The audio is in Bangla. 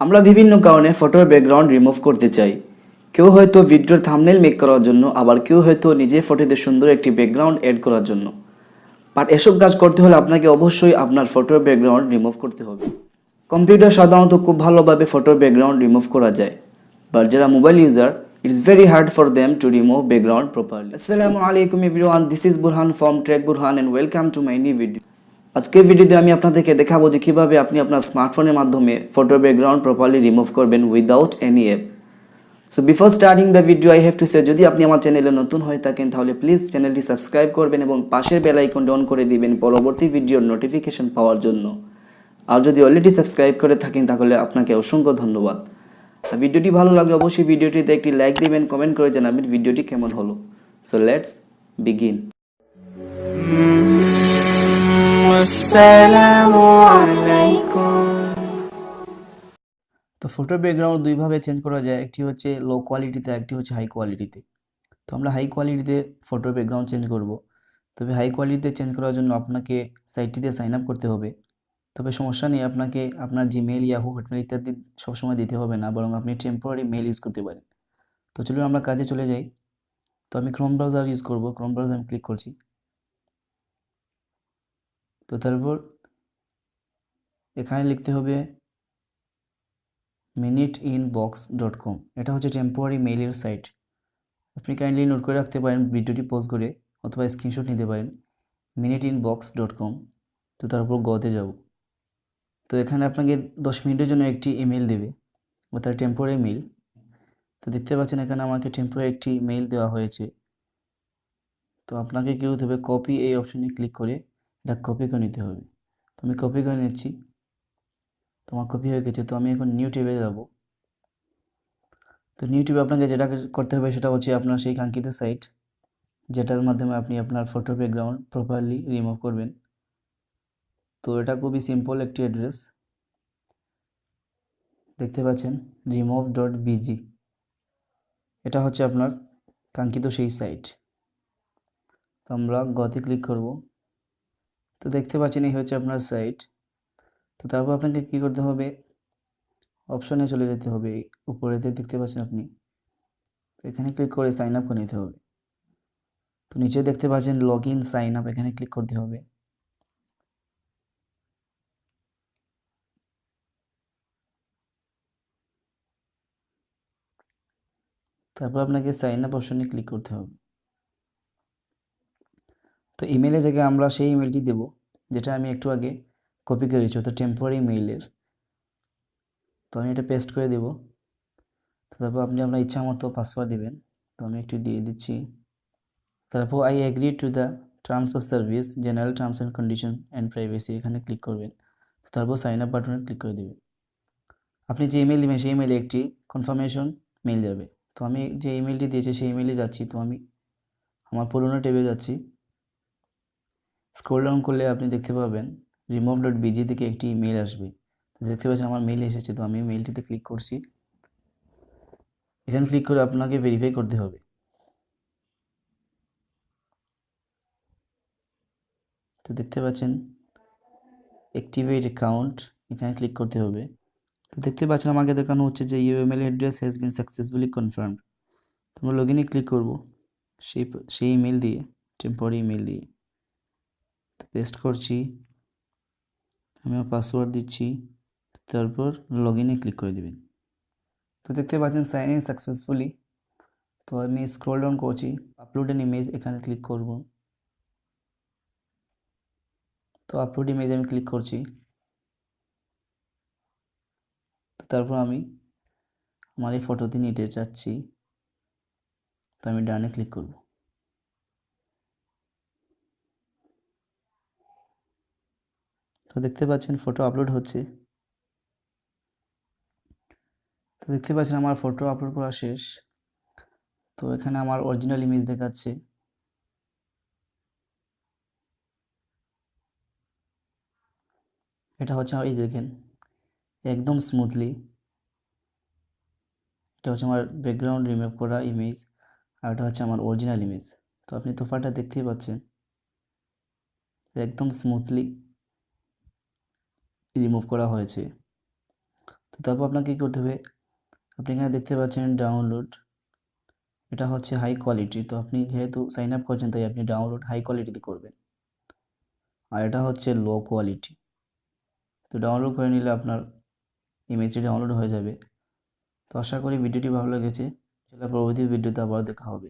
আমরা বিভিন্ন কারণে ফটোর ব্যাকগ্রাউন্ড রিমুভ করতে চাই। কেউ হয়তো ভিডিওর থাম্বনেল মেক করার জন্য, আবার কেউ হয়তো নিজের ফটোতে সুন্দর একটি ব্যাকগ্রাউন্ড অ্যাড করার জন্য। বাট এসব কাজ করতে হলে আপনাকে অবশ্যই আপনার ফটোর ব্যাকগ্রাউন্ড রিমুভ করতে হবে। কম্পিউটার সাধারণত খুব ভালোভাবে ফটোর ব্যাকগ্রাউন্ড রিমুভ করা যায়, বাট যারা mobile user, it's very hard for them to remove background properly. আসসালামু আলাইকুম everyone, this is Burhan from tech Burhan and welcome to my new video. আজকের ভিডিওতে আমি আপনাদেরকে দেখাবো যে কীভাবে আপনি আপনার স্মার্টফোনের মাধ্যমে ফটো ব্যাকগ্রাউন্ড প্রপারলি রিমুভ করবেন without any app. So before starting the video I have to say, যদি আপনি আমার চ্যানেলে নতুন হয়ে থাকেন তাহলে প্লিজ চ্যানেলটি সাবস্ক্রাইব করবেন এবং পাশের বেল আইকনটি অন করে দিবেন পরবর্তী ভিডিওর নোটিফিকেশন পাওয়ার জন্য। আর যদি অলরেডি সাবস্ক্রাইব করে থাকেন তাহলে আপনাকে অসংখ্য ধন্যবাদ। আর ভিডিওটি ভালো লাগলে অবশ্যই ভিডিওটিতে একটি লাইক দিবেন, কমেন্ট করে জানাবেন ভিডিওটি কেমন হলো। So let's begin. আসসালামু আলাইকুম। তো ফটো ব্যাকগ্রাউন্ড দুইভাবে চেঞ্জ করা যায়, একটি হচ্ছে লো কোয়ালিটিতে, একটি হচ্ছে হাই কোয়ালিটিতে। তো আমরা হাই কোয়ালিটিতে ফটো ব্যাকগ্রাউন্ড চেঞ্জ করব। তবে হাই কোয়ালিটিতে চেঞ্জ করার জন্য আপনাকে সাইটটিতে সাইন আপ করতে হবে। তবে সমস্যা নেই, আপনাকে আপনার জিমেল, ইয়াহু, হটমেল ইত্যাদি সবসময় দিতে হবে না, বরং আপনি টেম্পোরারি মেল ইউজ করতে পারেন। তো চলুন আমরা কাজে চলে যাই। তো আমি ক্রোম ব্রাউজার ইউজ করব। ক্রোম ব্রাউজার আমি ক্লিক করছি। তো তারপর এখানে লিখতে হবে minutinbox.com। এটা হচ্ছে টেম্পোরারি মেইলের সাইট। আপনি কাইন্ডলি নোট করে রাখতে পারেন, ভিডিওটি পজ করে অথবা স্ক্রিনশট নিতে পারেন। minutinbox.com। তো তারপর গতে যাব। তো এখানে আপনাকে 10 মিনিটের জন্য একটি ইমেল দেবে, অর্থাৎ টেম্পোরারি মেইল। তো দেখতে পাচ্ছেন এখানে আমাকে টেম্পোরারি একটি মেইল দেওয়া হয়েছে। তো আপনাকে কী করতে হবে, কপি এই অপশনে ক্লিক করে এটা কপি করে নিতে হবে। তো আমি কপি করে নিচ্ছি। তোমার কপি হয়ে গেছে। তো আমি এখন নিউ ট্যাবে যাব। তো নিউ ট্যাবে আপনাকে যেটা করতে হবে সেটা হচ্ছে আপনার সেই কাঙ্ক্ষিত সাইট, যেটার মাধ্যমে আপনি আপনার ফটো ব্যাকগ্রাউন্ড প্রপারলি রিমুভ করবেন। তো এটা খুবই সিম্পল একটি অ্যাড্রেস, দেখতে পাচ্ছেন remove.bg। এটা হচ্ছে আপনার কাঙ্ক্ষিত সেই সাইট। তো আমরা গতে ক্লিক করব। তো দেখতে পাচ্ছেন এই হচ্ছে আপনার সাইট। তো তারপর আপনাকে কী করতে হবে, অপশনে চলে যেতে হবে। উপরেতে দেখতে পাচ্ছেন আপনি, তো এখানে ক্লিক করে সাইন আপ করে নিতে হবে। তো নিচে দেখতে পাচ্ছেন লগ ইন সাইন আপ, এখানে ক্লিক করতে হবে। তারপর আপনাকে সাইন আপ অপশনে ক্লিক করতে হবে। তো ইমেলের জায়গায় আমরা সেই ইমেলটি দেব যেটা আমি একটু আগে কপি করেছি, অর্থাৎ টেম্পোরারি মেইলের। তো আমি এটা পেস্ট করে দেব। তো তারপর আপনি আপনার ইচ্ছা মতো পাসওয়ার্ড দেবেন। তো আমি একটু দিয়ে দিচ্ছি। তারপর I agree to the terms of service, general terms and condition and privacy, এখানে ক্লিক করবেন। তো তারপর সাইন আপ বাটনে ক্লিক করে দেবেন। আপনি যে ইমেল দেবেন সেই ইমেলে একটি কনফার্মেশন মেইল যাবে। তো আমি যে ইমেলটি দিয়েছি সেই ইমেলে যাচ্ছি। তো আমি আমার পুরোনো ট্যাবে যাচ্ছি। স্ক্রল ডাউন করলে আপনি দেখতে পাবেন remove.bg থেকে একটি মেল আসবে। তো দেখতে পাচ্ছেন আমার মেল এসেছে। তো আমি মেলটিতে ক্লিক করছি। এখানে ক্লিক করে আপনাকে ভেরিফাই করতে হবে। তো দেখতে পাচ্ছেন অ্যাক্টিভেট অ্যাকাউন্ট, এখানে ক্লিক করতে হবে। তো দেখতে পাচ্ছেন আমাকে দেখানো হচ্ছে যে your email address has been successfully confirmed. তো আমরা লগ ইনে ক্লিক করব সেই ইমেল দিয়ে, টেম্পোরারি ইমেল দিয়ে। তো পেস্ট করছি, আমি আমার পাসওয়ার্ড দিচ্ছি। তারপর লগ ইনে ক্লিক করে দেবেন। তো দেখতে পাচ্ছেন সাইন ইন সাকসেসফুলি। তো আমি স্ক্রল ডাউন করছি, আপলোড অ্যান ইমেজ, এখানে ক্লিক করব। তো আপলোড ইমেজ আমি ক্লিক করছি। তো তারপর আমি আমার এই ফটোতে নিতে চাচ্ছি। তো আমি ডানে ক্লিক করব। তো দেখতে পাচ্ছেন ফটো আপলোড হচ্ছে। তো দেখতে পাচ্ছেন আমার ফটো আপলোড করা শেষ। তো এখানে আমার অরিজিনাল ইমেজ দেখাচ্ছে। এটা হচ্ছে এই দেখেন একদম স্মুথলি, এটা হচ্ছে আমার ব্যাকগ্রাউন্ড রিমুভ করা ইমেজ, আর এটা হচ্ছে আমার অরিজিনাল ইমেজ। তো আপনি তোফাটা দেখতেই পাচ্ছেন একদম স্মুথলি রিমুভ করা হয়েছে। তো তো তারপর আপনাকে কী করতে হবে, আপনি এখানে দেখতে পাচ্ছেন ডাউনলোড, এটা হচ্ছে হাই কোয়ালিটি। তো আপনি যেহেতু সাইন আপ করছেন তাই আপনি ডাউনলোড হাই কোয়ালিটিতে করবেন। আর এটা হচ্ছে লো কোয়ালিটি। তো ডাউনলোড করে নিলে আপনার ইমেজটি ডাউনলোড হয়ে যাবে। তো আশা করি ভিডিওটি ভালো লেগেছে। পরবর্তী ভিডিওতে আবার দেখা হবে।